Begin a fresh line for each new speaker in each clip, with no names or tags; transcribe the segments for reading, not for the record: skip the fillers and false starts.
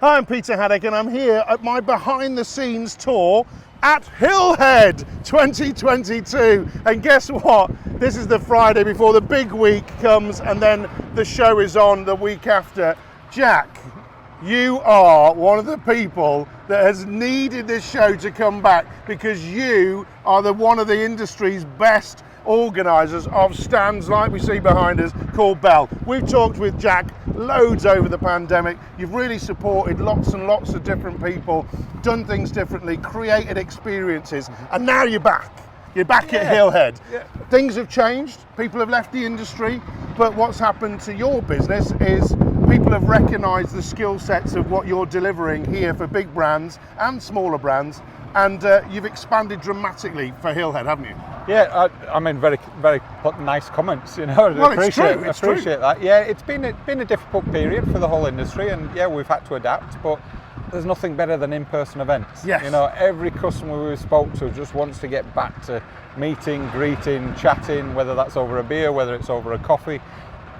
Hi, I'm Peter Haddock and I'm here at my behind the scenes tour at Hillhead 2022. And guess what? This is the Friday before the big week comes and then the show is on the week after. Jack, you are one of the people that has needed this show to come back because you are one of the industry's best organisers of stands like we see behind us called Bell. We've talked with Jack loads over the pandemic. You've really supported lots and lots of different people, done things differently, created experiences, and now you're back. You're back at Hillhead. Yeah. Things have changed, people have left the industry, but what's happened to your business is people have recognised the skill sets of what you're delivering here for big brands and smaller brands, and you've expanded dramatically for Hillhead, haven't you?
Yeah, I mean, very nice comments. You know,
well,
appreciate
true.
that. Yeah, it's been a difficult period for the whole industry, and yeah, we've had to adapt. But there's nothing better than in-person events.
Yes.
You know, every customer we spoke to just wants to get back to meeting, greeting, chatting, whether that's over a beer, whether it's over a coffee.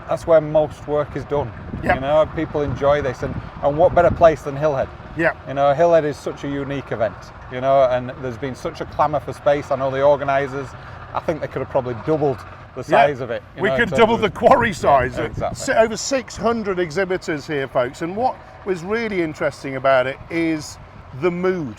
That's where most work is done.
Yep.
You know, people enjoy this, and what better place than Hillhead?
Yeah.
You know, Hillhead is such a unique event, you know, and there's been such a clamour for space. I know the organisers, I think they could have probably doubled the size of it.
We could double the quarry size.
Yeah, exactly.
Over 600 exhibitors here, folks. And what was really interesting about it is the mood.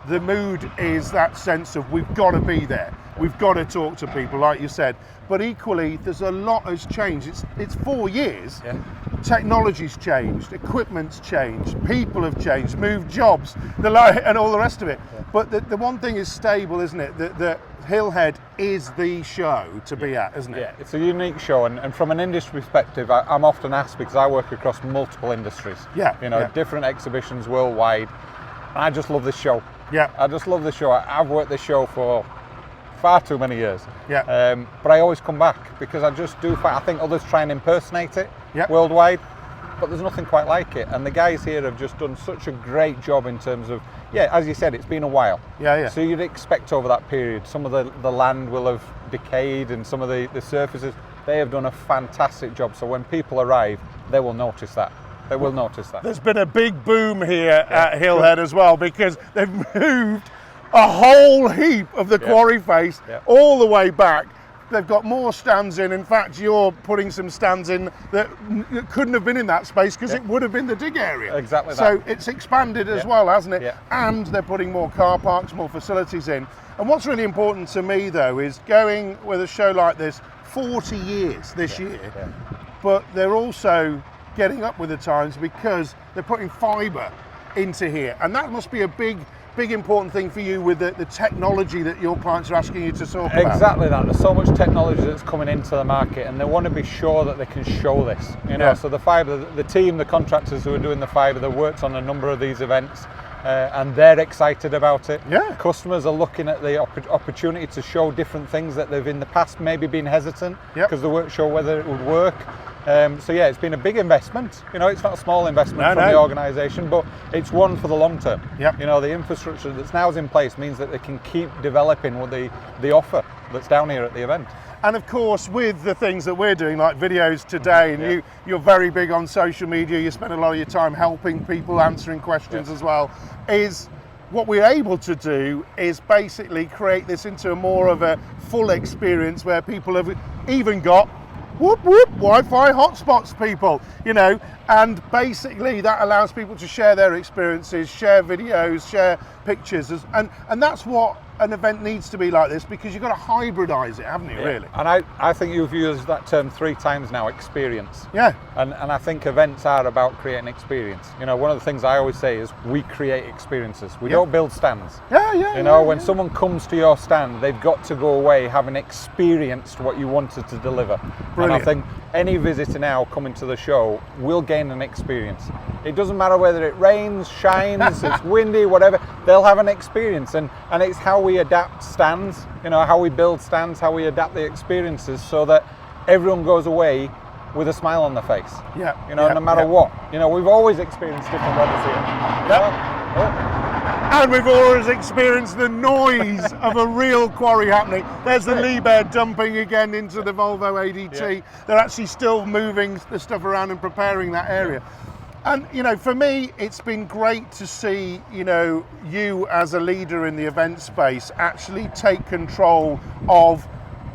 The mood is that sense of we've got to be there. We've got to talk to people, like you said. But equally, there's a lot has changed. It's 4 years. Yeah. Technology's changed, equipment's changed, people have changed, moved jobs, and all the rest of it. Yeah. But the one thing is stable, isn't it? That Hillhead is the show to be at, isn't it?
Yeah, it's a unique show, and from an industry perspective, I'm often asked, because I work across multiple industries.
Yeah.
You know, different exhibitions worldwide. And I just love this show.
Yeah.
I just love this show. I've worked this show for far too many years.
Yeah.
But I always come back because I just do. I think others try and impersonate it worldwide, but there's nothing quite like it. And the guys here have just done such a great job in terms of, as you said, it's been a while.
Yeah.
So you'd expect over that period, some of the land will have decayed and some of the surfaces. They have done a fantastic job. So when people arrive, they will notice that. They will notice that.
There's been a big boom here at Hillhead as well because they've moved a whole heap of the quarry face all the way back. They've got more stands in. In fact, you're putting some stands in that couldn't have been in that space because it would have been the dig area.
Exactly that.
So it's expanded as well, hasn't it?
Yeah.
And they're putting more car parks, more facilities in. And what's really important to me, though, is going with a show like this 40 years this year, but they're also getting up with the times because they're putting fibre into here. And that must be a big important thing for you with the technology that your clients are asking you to talk about.
Exactly that. There's so much technology that's coming into the market and they want to be sure that they can show this. You know, so the fibre, the team, the contractors who are doing the fibre, they've worked on a number of these events and they're excited about it.
Yeah.
Customers are looking at the opportunity to show different things that they've in the past maybe been hesitant because they weren't sure whether it would work. So it's been a big investment. You know, it's not a small investment from the organisation, but it's one for the long term.
Yep.
You know, the infrastructure that's now in place means that they can keep developing what the offer that's down here at the event.
And of course, with the things that we're doing, like videos today, and you're very big on social media, you spend a lot of your time helping people, answering questions as well, is what we're able to do is basically create this into more of a full experience where people have even got Wi-Fi hotspots, people, you know, and basically that allows people to share their experiences, share videos, share pictures, and that's what an event needs to be like this, because you've got to hybridize it, haven't you, really?
And I think you've used that term 3 times now, experience.
Yeah.
And I think events are about creating experience. You know, one of the things I always say is we create experiences. We don't build stands. You know, when someone comes to your stand, they've got to go away having experienced what you wanted to deliver.
Brilliant.
And I think any visitor now coming to the show will gain an experience. It doesn't matter whether it rains, shines, it's windy, whatever, they'll have an experience. And it's how we adapt stands, you know, how we build stands, how we adapt the experiences so that everyone goes away with a smile on their face. You know, no matter what. You know, we've always experienced different weathers here.
And we've always experienced the noise of a real quarry happening. There's the Liebherr dumping again into the Volvo ADT. They're actually still moving the stuff around and preparing that area. And you know, for me, it's been great to see, you know, you as a leader in the event space actually take control of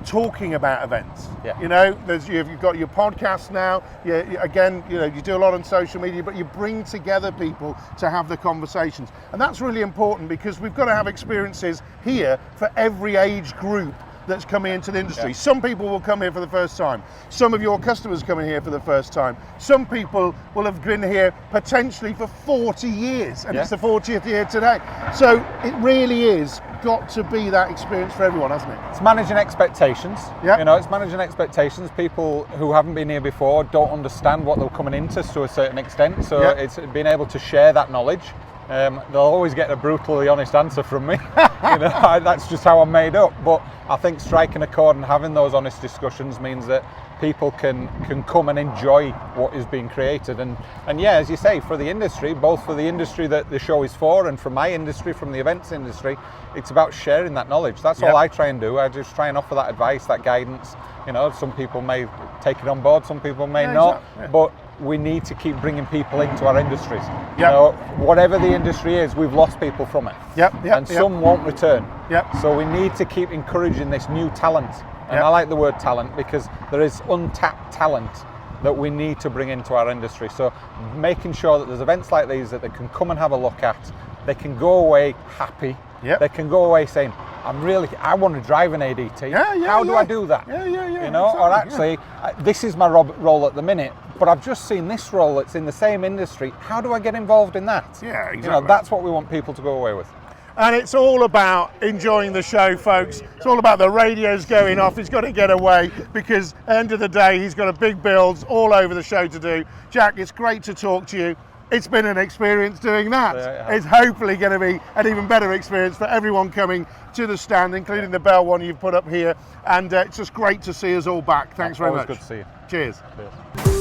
talking about events.
Yeah.
You know, you've got your podcast now. Again, you know, you do a lot on social media, but you bring together people to have the conversations, and that's really important because we've got to have experiences here for every age group that's coming into the industry.
Yeah.
Some people will come here for the first time. Some of your customers coming here for the first time. Some people will have been here potentially for 40 years, and it's the 40th year today. So it really is got to be that experience for everyone, hasn't it?
It's managing expectations.
Yeah.
You know, it's managing expectations. People who haven't been here before don't understand what they're coming into to a certain extent. So it's being able to share that knowledge. They'll always get a brutally honest answer from me. You know, that's just how I'm made up. But I think striking a chord and having those honest discussions means that people can come and enjoy what is being created. And yeah, as you say, for the industry, both for the industry that the show is for and for my industry, from the events industry, it's about sharing that knowledge. That's all I try and do. I just try and offer that advice, that guidance. You know, some people may take it on board, some people may not.
Exactly.
But we need to keep bringing people into our industries. You know, whatever the industry is, we've lost people from it. And some won't return. So we need to keep encouraging this new talent. And I like the word talent because there is untapped talent that we need to bring into our industry. So making sure that there's events like these that they can come and have a look at, they can go away happy, they can go away saying, I want to drive an ADT. How do I do that? You know,
exactly,
or actually, this is my role at the minute, but I've just seen this role that's in the same industry. How do I get involved in that?
Yeah, exactly.
You know, that's what we want people to go away with.
And it's all about enjoying the show, folks. It's all about the radios going off. He's got to get away because at the end of the day, he's got a big builds all over the show to do. Jack, it's great to talk to you. It's been an experience doing that. It's hopefully going to be an even better experience for everyone coming to the stand, including the Bell one you've put up here. And it's just great to see us all back. Thanks very much.
Always good to see you.
Cheers.
Cheers.